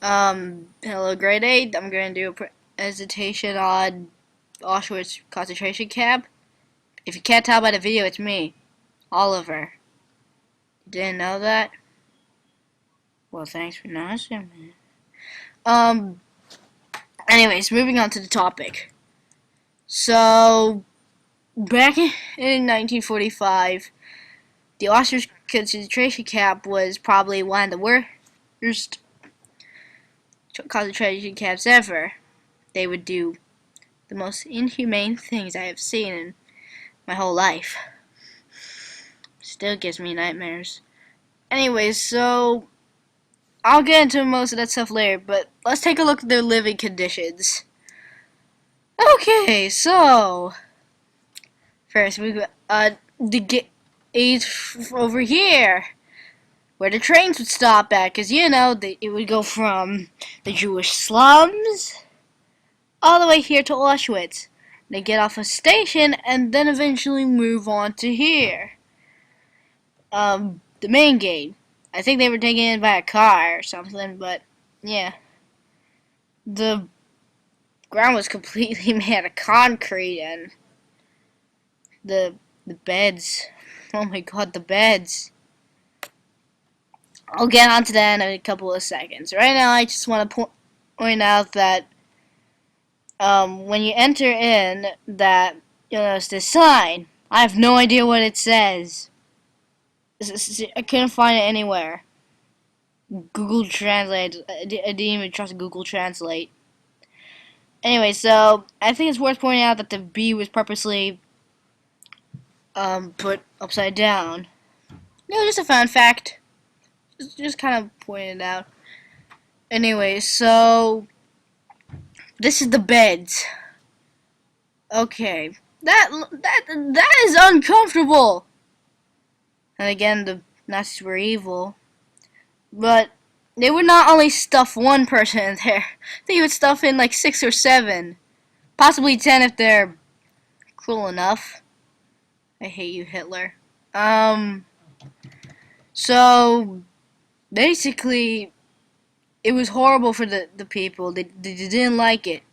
Hello, grade 8. I'm going to do a presentation on Auschwitz concentration camp. If you can't tell by the video, it's me, Oliver. You didn't know that? Well, thanks for not assuming. Anyways, moving on to the topic. So, back in 1945, the Auschwitz concentration camp was probably one of the worst concentration camps ever. They would do the most inhumane things I have seen in my whole life. Still gives me nightmares. Anyways, so I'll get into most of that stuff later, but let's take a look at their living conditions. Okay, so first we got the gate over here, where the trains would stop at, because it would go from the Jewish slums all the way here to Auschwitz. They get off a station and then eventually move on to here. The main gate. I think they were taken in by a car or something, but yeah. The ground was completely made out of concrete, and the beds. Oh my god, the beds. I'll get onto that in a couple of seconds. Right now, I just want to point out that when you enter in, that you'll notice this sign. I have no idea what it says. I couldn't find it anywhere. Google Translate. I didn't even trust Google Translate. Anyway, so I think it's worth pointing out that the B was purposely put upside down. Just a fun fact. Just kind of pointing it out. Anyway, so this is the beds. Okay, that is uncomfortable. And again, the Nazis were evil, but they would not only stuff one person in there. They would stuff in like 6 or 7, possibly 10 if they're cruel enough. I hate you, Hitler. So basically, it was horrible for the people. They didn't like it.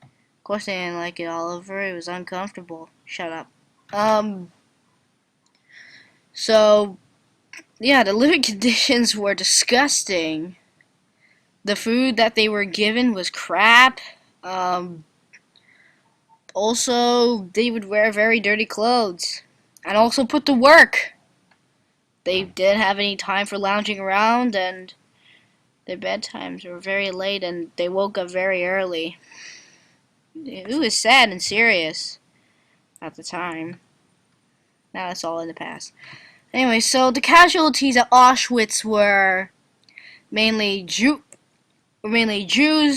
Of course they didn't like it, Oliver. It was uncomfortable. Shut up. So, yeah, the living conditions were disgusting. The food that they were given was crap. Also, they would wear very dirty clothes. And also put to work. They didn't have any time for lounging around, and their bedtimes were very late, and they woke up very early. It was sad and serious at the time. Now it's all in the past. Anyway, so the casualties at Auschwitz were mainly Jews,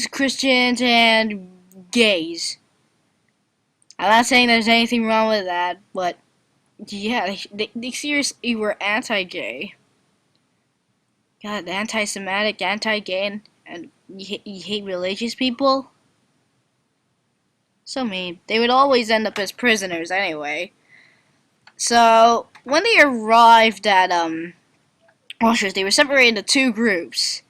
Christians, and gays. I'm not saying there's anything wrong with that, but yeah, they seriously were anti-gay. God, anti-Semitic, anti-gay, and you hate religious people? So mean. They would always end up as prisoners anyway. So, when they arrived at Auschwitz, they were separated into 2 groups.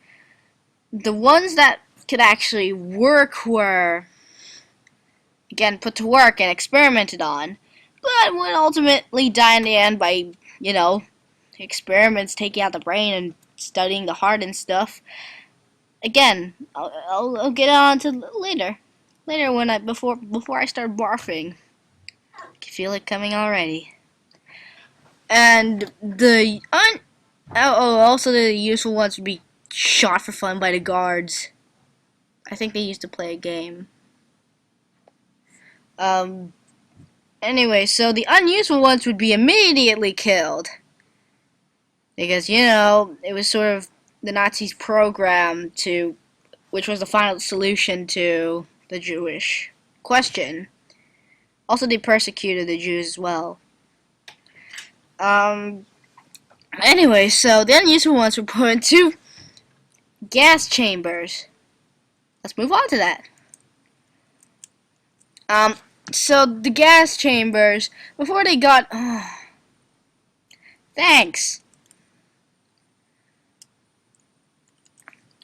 The ones that could actually work were, again, put to work and experimented on, but would ultimately die in the end by, experiments taking out the brain and studying the heart and stuff. Again, I'll get on to later. Later before I start barfing. I can feel it coming already. And also the useful ones would be shot for fun by the guards. I think they used to play a game. Anyway, so the unuseful ones would be immediately killed. Because, it was sort of the Nazis' program which was the final solution to the Jewish question. Also, they persecuted the Jews as well. Anyway, so the unuseful ones were put into gas chambers. Let's move on to that. So the gas chambers, before they got... thanks.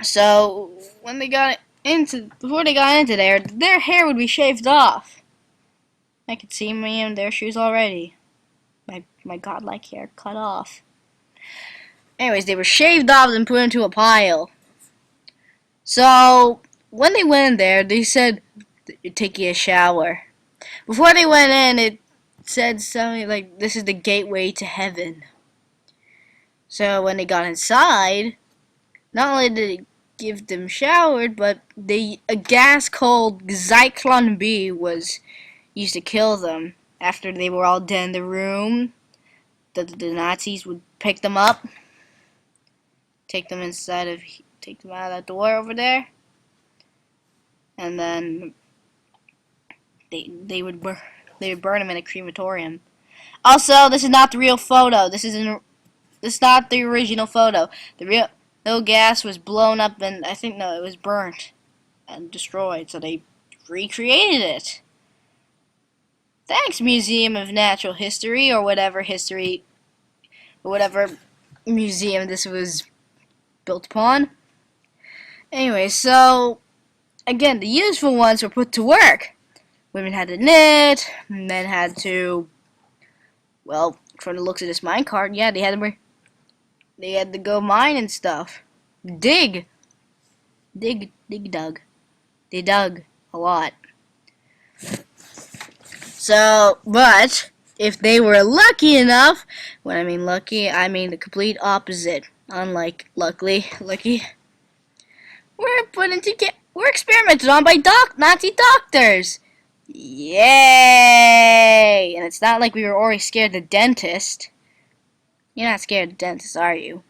So when they got before they got into there, their hair would be shaved off. I could see me in their shoes already. My godlike hair cut off. Anyways, they were shaved off and put into a pile. So when they went in there, they said, "Take you a shower." Before they went in, it said something like, "This is the gateway to heaven." So when they got inside, not only did they give them showered, but a gas called Zyklon B was used to kill them. After they were all dead in the room, the Nazis would pick them up, take them out of that door over there, and then they would burn them in a crematorium. Also, this is not the real photo. This is not the original photo. The real gas was blown up, and I think it was burnt and destroyed. So they recreated it. Thanks, Museum of Natural History, or whatever museum this was built upon. Anyway, so again, the useful ones were put to work. Women had to knit, men had to, well, from the looks of this minecart, yeah, they had to go mine and stuff. Dug. They dug a lot. So, but if they were lucky enough, when I mean lucky, I mean the complete opposite. Unlike lucky, we're experimented on by Nazi doctors. Yay! And it's not like we were already scared of the dentist. You're not scared of the dentist, are you?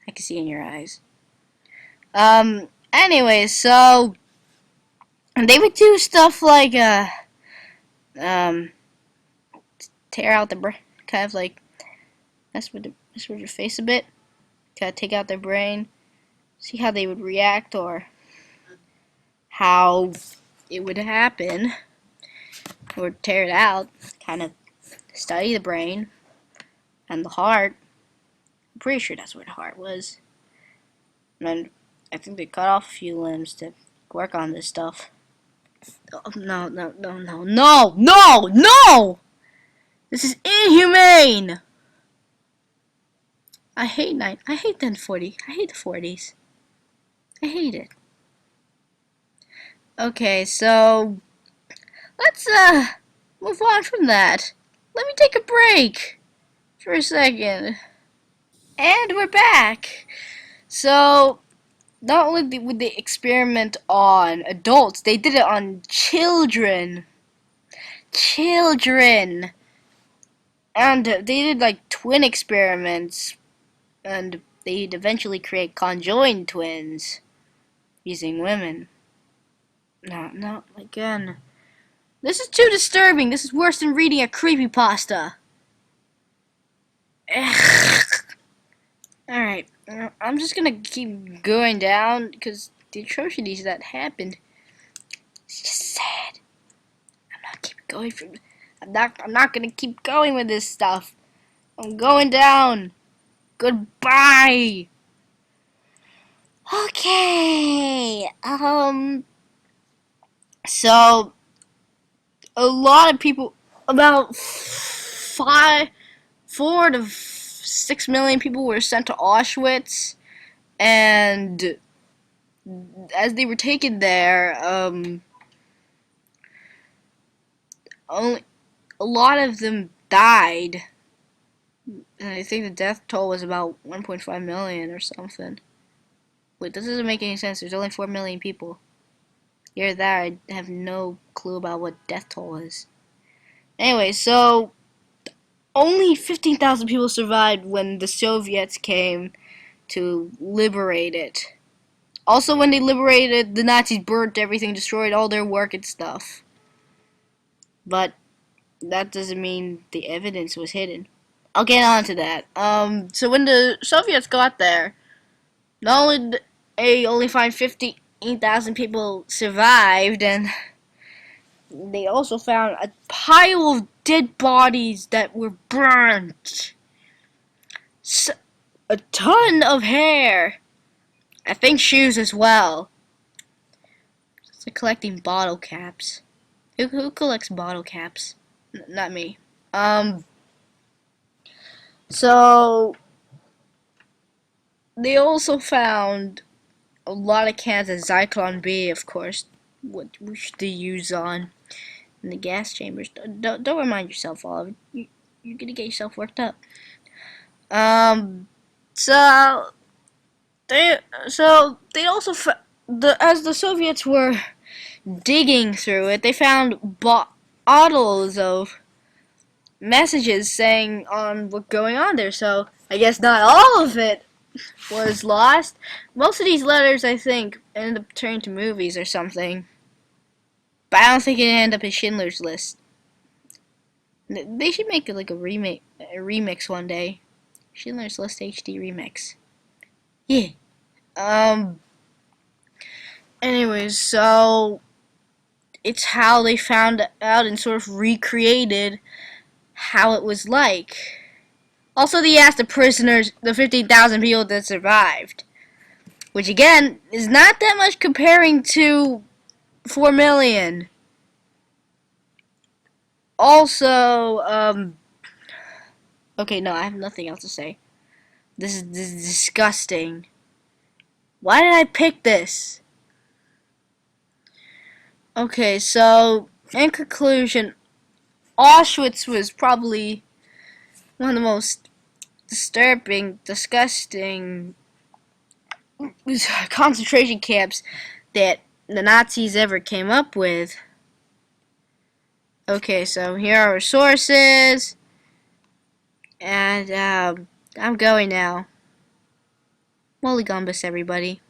I can see in your eyes. Anyway, so they would do stuff like tear out the brain, kind of like mess with your face a bit, kind of take out their brain, see how they would react or how it would happen, or tear it out, kind of study the brain and the heart. I'm pretty sure that's where the heart was. And I think they cut off a few limbs to work on this stuff. Oh, no. This is inhumane. I hate the 40s. I hate the 40s. I hate it. Okay, so let's move on from that. Let me take a break for a second. And we're back. So not only would they experiment on adults, they did it on children. And they did like twin experiments, and they'd eventually create conjoined twins using women. No, again. This is too disturbing. This is worse than reading a creepypasta. Alright, I'm just gonna keep going down because the atrocities that happened, it's just sad. I'm not gonna keep going with this stuff. I'm going down. Goodbye. Okay. So a lot of people, about 4 to 6 million people were sent to Auschwitz, and as they were taken there, only a lot of them died. And I think the death toll was about 1.5 million or something. Wait, this doesn't make any sense. There's only 4 million people. Here, there, I have no clue about what death toll is. Anyway, so only 15,000 people survived when the Soviets came to liberate it. Also, when they liberated, the Nazis burnt everything, destroyed all their work and stuff. But that doesn't mean the evidence was hidden. I'll get on to that. So when the Soviets got there, not only did they only find 15,000 people survived, and they also found a pile of dead bodies that were burnt. A ton of hair. I think shoes as well. It's like collecting bottle caps. Who collects bottle caps? Not me. So they also found a lot of cans of Zyklon B, of course, which they use on in the gas chambers. Don't remind yourself all of it. You're gonna get yourself worked up. So they also as the Soviets were digging through it, they found bottles of messages saying on what's going on there. So I guess not all of it was lost. Most of these letters, I think, ended up turning to movies or something. But I don't think it ended up in Schindler's List. They should make it like a remix one day. Schindler's List HD remix. Yeah. Anyways, so it's how they found out and sort of recreated how it was like. Also, they asked the prisoners, the 15,000 people that survived, which again is not that much comparing to 4 million. Also, okay, no, I have nothing else to say. This is disgusting. Why did I pick this? Okay, so in conclusion, Auschwitz was probably one of the most disturbing, disgusting concentration camps that the Nazis ever came up with. Okay, so here are our sources, and I'm going now. Molly Gumbus, everybody.